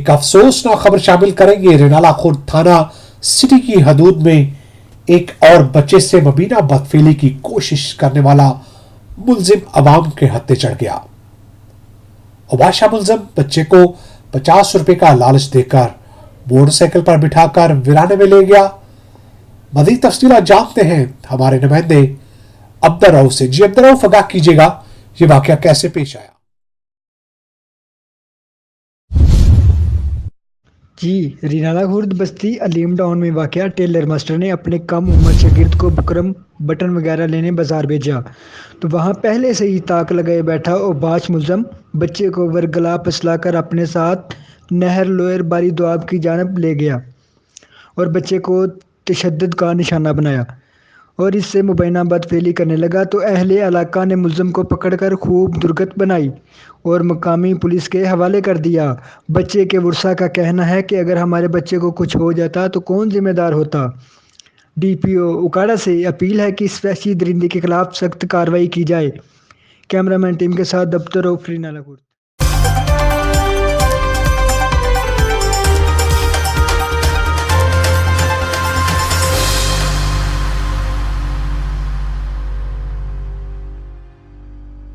एक अफसोसनाक खबर शामिल करेंगे। रेनाला खुर्द थाना सिटी की हदूद में एक और बच्चे से मुबीना बदफेली की कोशिश करने वाला मुलजिम अवाम के हत्थे चढ़ गया। उबाशा मुलजिम बच्चे को 50 रुपए का लालच देकर मोटरसाइकिल पर बिठाकर वीराने में ले गया। मजीद तफसीलात जानते हैं हमारे नुमाइंदे अब्दुल रऊफ से। जी अब्दुल रऊफ, आगाह कीजिएगा, ये वाकया कैसे पेश आया? जी, रेनाला खुर्द बस्ती अलीम टाउन में वाक़या टेलर मास्टर ने अपने कम उम्र शागिर्द को बुकरम बटन वगैरह लेने बाजार भेजा तो वहां पहले से ही ताक लगाए बैठा ओबाश मुलज़म बच्चे को वरगला फसलाकर अपने साथ नहर लोयर बारी दुआब की जानब ले गया और बच्चे को तशद्दुद का निशाना बनाया और इससे मुबैना बदफेली करने लगा तो अहले इलाका ने मुलज़म को पकड़कर खूब दुर्गत बनाई और मकामी पुलिस के हवाले कर दिया। बच्चे के वर्सा का कहना है कि अगर हमारे बच्चे को कुछ हो जाता तो कौन जिम्मेदार होता। डीपीओ उकाड़ा से अपील है कि इस वहशी दरिंदे के खिलाफ सख्त कार्रवाई की जाए। कैमरामैन टीम के साथ दफ्तर ऑफ रेनाला खुर्द।